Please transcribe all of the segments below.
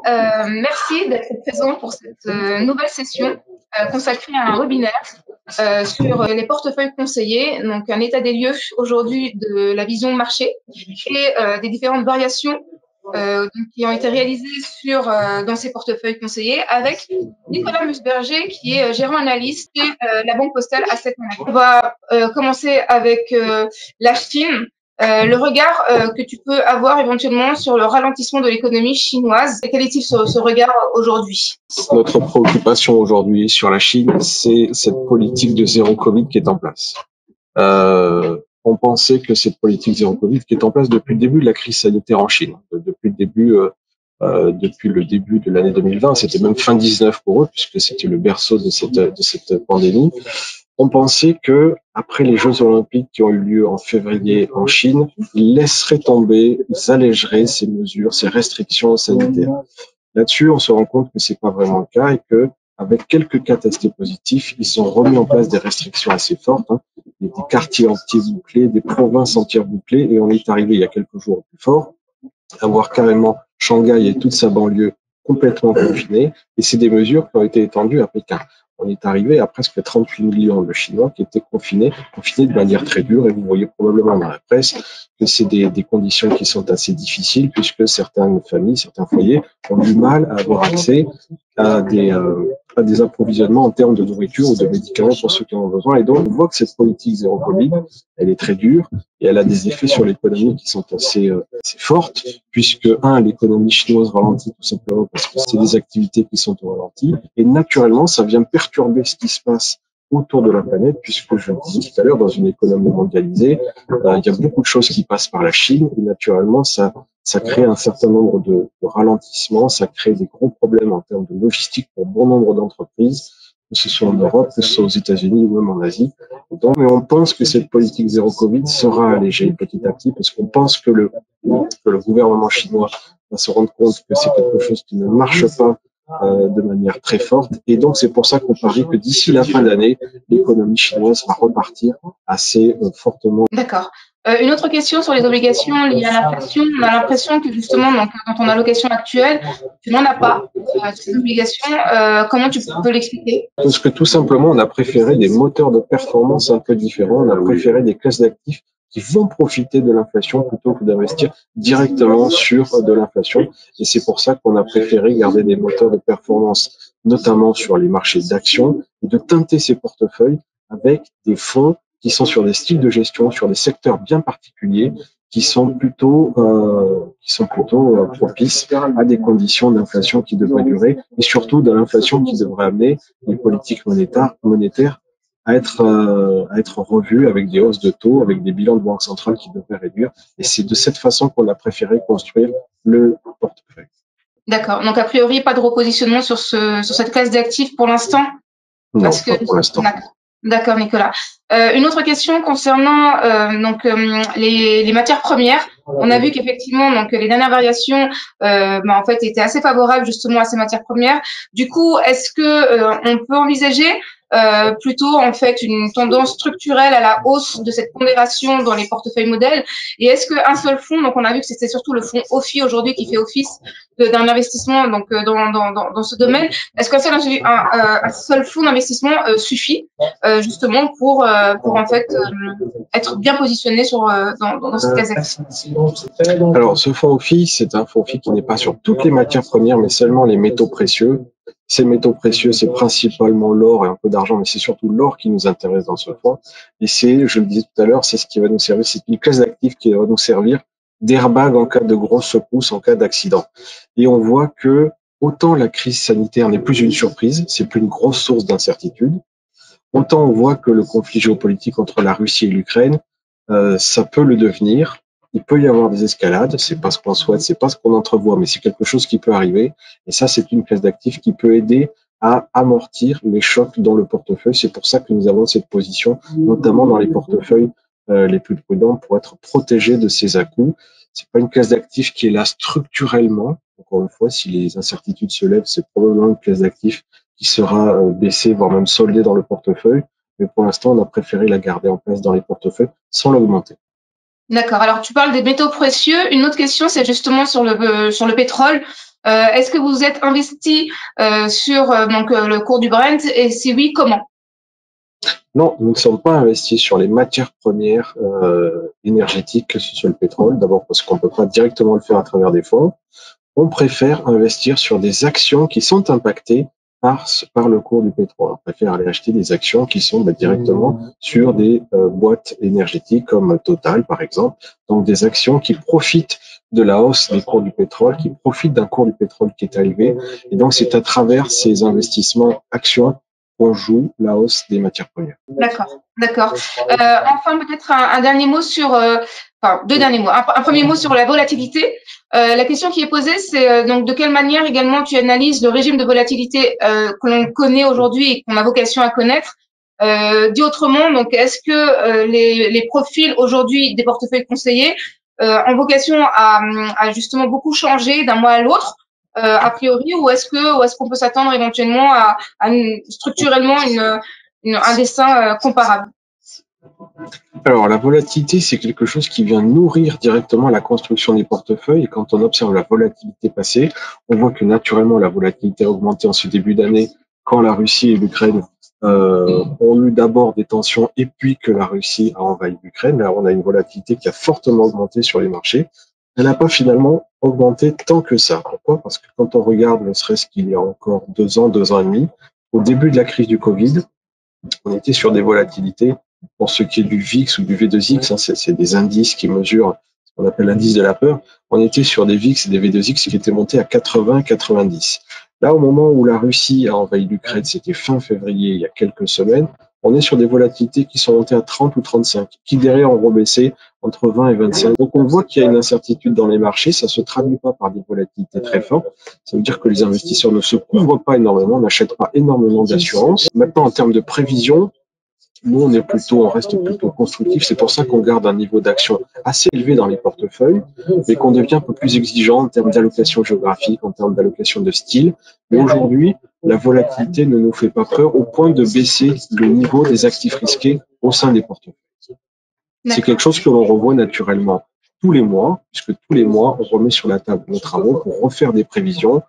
Merci d'être présent pour cette nouvelle session consacrée à un webinaire sur les portefeuilles conseillés, donc un état des lieux aujourd'hui de la vision marché et des différentes variations qui ont été réalisées dans ces portefeuilles conseillés avec Nicolas Musberger qui est gérant analyste chez la Banque Postale Asset Management. On va commencer avec la Chine. Le regard que tu peux avoir éventuellement sur le ralentissement de l'économie chinoise. Et quel est-il ce regard aujourd'hui? Notre préoccupation aujourd'hui sur la Chine, c'est cette politique de zéro Covid qui est en place. On pensait que cette politique zéro Covid qui est en place depuis le début de la crise sanitaire en Chine, depuis le début de l'année 2020, c'était même fin 19 pour eux, puisque c'était le berceau de cette pandémie. On pensait que après les Jeux Olympiques qui ont eu lieu en février en Chine, ils laisseraient tomber, ils allégeraient ces mesures, ces restrictions sanitaires. Là-dessus, on se rend compte que c'est pas vraiment le cas et que avec quelques cas testés positifs, ils ont remis en place des restrictions assez fortes, des quartiers entiers bouclés, des provinces entières bouclées, et on est arrivé il y a quelques jours au plus fort à voir carrément Shanghai et toute sa banlieue complètement confinée, et c'est des mesures qui ont été étendues à Pékin. On est arrivé à presque 38 millions de Chinois qui étaient confinés de manière très dure, et vous voyez probablement dans la presse que c'est des conditions qui sont assez difficiles puisque certaines familles, certains foyers ont du mal à avoir accès à des approvisionnements en termes de nourriture ou de médicaments pour ceux qui en ont besoin. Et donc, on voit que cette politique zéro Covid, elle est très dure et elle a des effets sur l'économie qui sont assez fortes, puisque, l'économie chinoise ralentit tout simplement parce que c'est des activités qui sont au ralenti. Et naturellement, ça vient perturber ce qui se passe autour de la planète, puisque je le disais tout à l'heure, dans une économie mondialisée, il y a beaucoup de choses qui passent par la Chine, et naturellement, ça crée un certain nombre de ralentissements, ça crée des gros problèmes en termes de logistique pour bon nombre d'entreprises, que ce soit en Europe, que ce soit aux États-Unis ou même en Asie. Donc, mais on pense que cette politique zéro Covid sera allégée petit à petit, parce qu'on pense que le gouvernement chinois va se rendre compte que c'est quelque chose qui ne marche pas de manière très forte. Et donc, c'est pour ça qu'on parie que d'ici la fin d'année, l'économie chinoise va repartir assez fortement. D'accord. Une autre question sur les obligations liées à l'inflation. On a l'impression que justement, dans ton allocation actuelle, tu n'en as pas ces obligations. Comment tu peux l'expliquer? Parce que tout simplement, on a préféré des moteurs de performance un peu différents. On a préféré des classes d'actifs qui vont profiter de l'inflation plutôt que d'investir directement sur de l'inflation. Et c'est pour ça qu'on a préféré garder des moteurs de performance, notamment sur les marchés d'actions, et de teinter ces portefeuilles avec des fonds qui sont sur des styles de gestion, sur des secteurs bien particuliers, qui sont plutôt propices à des conditions d'inflation qui devraient durer, et surtout de l'inflation qui devrait amener les politiques monétaires à être revues avec des hausses de taux, avec des bilans de banque centrale qui devraient réduire. Et c'est de cette façon qu'on a préféré construire le portefeuille. D'accord. Donc, a priori, pas de repositionnement sur cette classe d'actifs pour l'instant? Non, pas pour l'instant. D'accord, Nicolas. Une autre question concernant les matières premières. On a vu qu'effectivement, donc les dernières variations, en fait, étaient assez favorables justement à ces matières premières. Du coup, est-ce que on peut envisager plutôt en fait une tendance structurelle à la hausse de cette pondération dans les portefeuilles modèles? Et est-ce qu'un seul fonds, donc on a vu que c'était surtout le fonds OFI aujourd'hui qui fait office d'un investissement donc dans ce domaine, est-ce qu'un seul fonds d'investissement suffit justement pour en fait être bien positionné dans cette case d'actifs? Alors, ce fonds OFI, c'est un fonds OFI qui n'est pas sur toutes les matières premières, mais seulement les métaux précieux. Ces métaux précieux, c'est principalement l'or et un peu d'argent, mais c'est surtout l'or qui nous intéresse dans ce fonds. Et je le disais tout à l'heure, c'est ce qui va nous servir, c'est une classe d'actifs qui va nous servir d'airbag en cas de grosse secousse, en cas d'accident. Et on voit que autant la crise sanitaire n'est plus une surprise, c'est plus une grosse source d'incertitude, autant on voit que le conflit géopolitique entre la Russie et l'Ukraine, ça peut le devenir. Il peut y avoir des escalades, c'est pas ce qu'on souhaite, c'est pas ce qu'on entrevoit, mais c'est quelque chose qui peut arriver. Et ça, c'est une classe d'actifs qui peut aider à amortir les chocs dans le portefeuille. C'est pour ça que nous avons cette position, notamment dans les portefeuilles les plus prudents, pour être protégés de ces à-coups. C'est pas une classe d'actifs qui est là structurellement. Encore une fois, si les incertitudes se lèvent, c'est probablement une classe d'actifs qui sera baissée, voire même soldée dans le portefeuille. Mais pour l'instant, on a préféré la garder en place dans les portefeuilles sans l'augmenter. D'accord. Alors, tu parles des métaux précieux. Une autre question, c'est justement sur le pétrole. Est-ce que vous êtes investi sur donc le cours du Brent et si oui, comment? Non, nous ne sommes pas investis sur les matières premières énergétiques, que ce soit le pétrole, d'abord parce qu'on ne peut pas directement le faire à travers des fonds. On préfère investir sur des actions qui sont impactées par le cours du pétrole. On préfère aller acheter des actions qui sont directement sur des boîtes énergétiques comme Total, par exemple. Donc des actions qui profitent de la hausse des cours du pétrole, qui profitent d'un cours du pétrole qui est élevé. Et donc c'est à travers ces investissements actions qu'on joue la hausse des matières premières. D'accord, d'accord. Enfin, peut-être un dernier mot sur, enfin, deux derniers mots. Un premier mot sur la volatilité. La question qui est posée, c'est donc de quelle manière également tu analyses le régime de volatilité que l'on connaît aujourd'hui et qu'on a vocation à connaître. Dit autrement, donc est-ce que les profils aujourd'hui des portefeuilles conseillés ont vocation à justement beaucoup changer d'un mois à l'autre, a priori, ou est-ce qu'on peut s'attendre éventuellement à structurellement un dessin comparable? Alors, la volatilité, c'est quelque chose qui vient nourrir directement la construction des portefeuilles. Et quand on observe la volatilité passée, on voit que naturellement, la volatilité a augmenté en ce début d'année quand la Russie et l'Ukraine ont eu d'abord des tensions et puis que la Russie a envahi l'Ukraine. Là, on a une volatilité qui a fortement augmenté sur les marchés. Elle n'a pas finalement augmenté tant que ça. Pourquoi? Parce que quand on regarde, ne serait-ce qu'il y a encore 2 ans et demi, au début de la crise du Covid, on était sur des volatilités pour ce qui est du VIX ou du V2X, hein, c'est des indices qui mesurent ce qu'on appelle l'indice de la peur. On était sur des VIX et des V2X qui étaient montés à 80, 90. Là, au moment où la Russie a envahi l'Ukraine, c'était fin février, il y a quelques semaines, on est sur des volatilités qui sont montées à 30 ou 35, qui derrière ont rebaissé entre 20 et 25. Donc on voit qu'il y a une incertitude dans les marchés, ça ne se traduit pas par des volatilités très fortes. Ça veut dire que les investisseurs ne se couvrent pas énormément, n'achètent pas énormément d'assurance. Maintenant, en termes de prévision, nous, on reste plutôt constructif. C'est pour ça qu'on garde un niveau d'action assez élevé dans les portefeuilles, mais qu'on devient un peu plus exigeant en termes d'allocation géographique, en termes d'allocation de style. Mais aujourd'hui, la volatilité ne nous fait pas peur au point de baisser le niveau des actifs risqués au sein des portefeuilles. C'est quelque chose que l'on revoit naturellement tous les mois, puisque tous les mois, on remet sur la table nos travaux pour refaire des prévisions,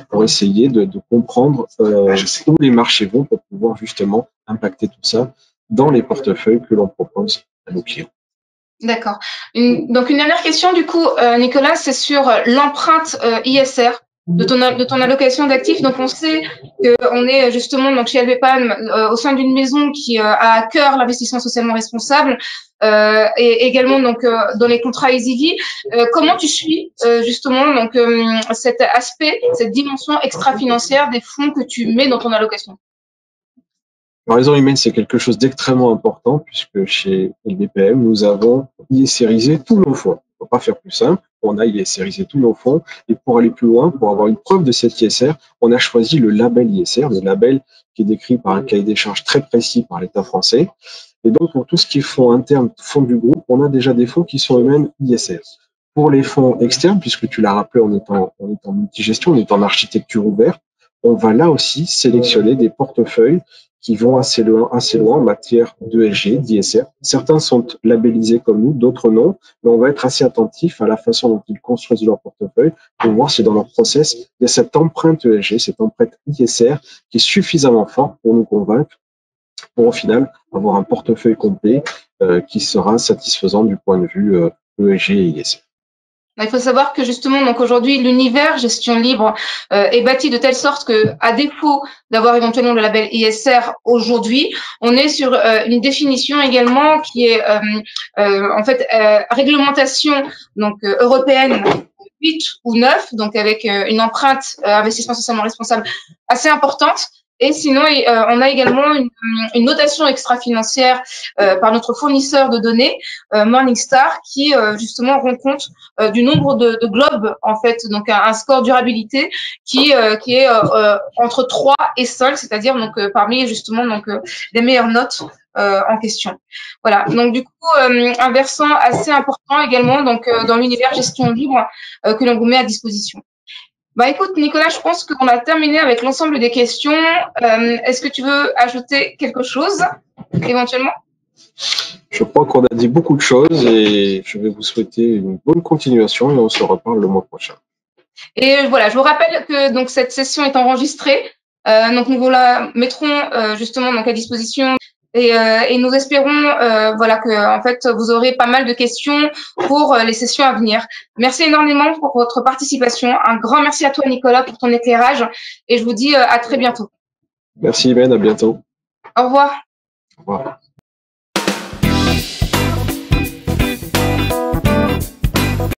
pour essayer de comprendre où les marchés vont pour pouvoir justement impacter tout ça dans les portefeuilles que l'on propose à nos clients. D'accord. Donc une dernière question du coup, Nicolas, c'est sur l'empreinte ISR de ton allocation d'actifs. Donc on sait qu'on est justement donc chez LV Palm au sein d'une maison qui a à cœur l'investissement socialement responsable et également donc dans les contrats EasyVie. Comment tu suis justement donc cet aspect, cette dimension extra-financière des fonds que tu mets dans ton allocation? La raison humaine, c'est quelque chose d'extrêmement important puisque chez LVPM, nous avons ISRisé tous nos fonds. On ne peut pas faire plus simple. On a ISRisé tous nos fonds et pour aller plus loin, pour avoir une preuve de cette ISR, on a choisi le label ISR, le label qui est décrit par un cahier des charges très précis par l'État français. Et donc, pour tout ce qui est fonds internes, fonds du groupe, on a déjà des fonds qui sont eux-mêmes ISR. Pour les fonds externes, puisque tu l'as rappelé, on est en multigestion, on est en architecture ouverte, on va là aussi sélectionner des portefeuilles qui vont assez loin en matière d'ESG, d'ISR. Certains sont labellisés comme nous, d'autres non, mais on va être assez attentif à la façon dont ils construisent leur portefeuille pour voir si dans leur process, il y a cette empreinte ESG, cette empreinte ISR qui est suffisamment forte pour nous convaincre pour au final avoir un portefeuille complet qui sera satisfaisant du point de vue ESG et ISR. Il faut savoir que justement, donc aujourd'hui, l'univers gestion libre est bâti de telle sorte que, à défaut d'avoir éventuellement le label ISR aujourd'hui, on est sur une définition également qui est en fait réglementation donc européenne 8 ou 9, donc avec une empreinte investissement socialement responsable assez importante. Et sinon, on a également une notation extra-financière par notre fournisseur de données, Morningstar, qui justement rend compte du nombre de globes, en fait, donc un score durabilité qui est entre 3 et 5, c'est-à-dire donc parmi justement donc les meilleures notes en question. Voilà. Donc du coup, un versant assez important également donc dans l'univers gestion libre que l'on vous met à disposition. Bah écoute Nicolas, je pense qu'on a terminé avec l'ensemble des questions. Est-ce que tu veux ajouter quelque chose éventuellement? Je crois qu'on a dit beaucoup de choses et je vais vous souhaiter une bonne continuation et on se reparle le mois prochain. Et voilà, je vous rappelle que donc cette session est enregistrée. Donc nous vous la mettrons justement donc à disposition et nous espérons voilà que en fait vous aurez pas mal de questions pour les sessions à venir. Merci énormément pour votre participation. Un grand merci à toi Nicolas pour ton éclairage et je vous dis à très bientôt. Merci Imen, à bientôt. Au revoir. Au revoir.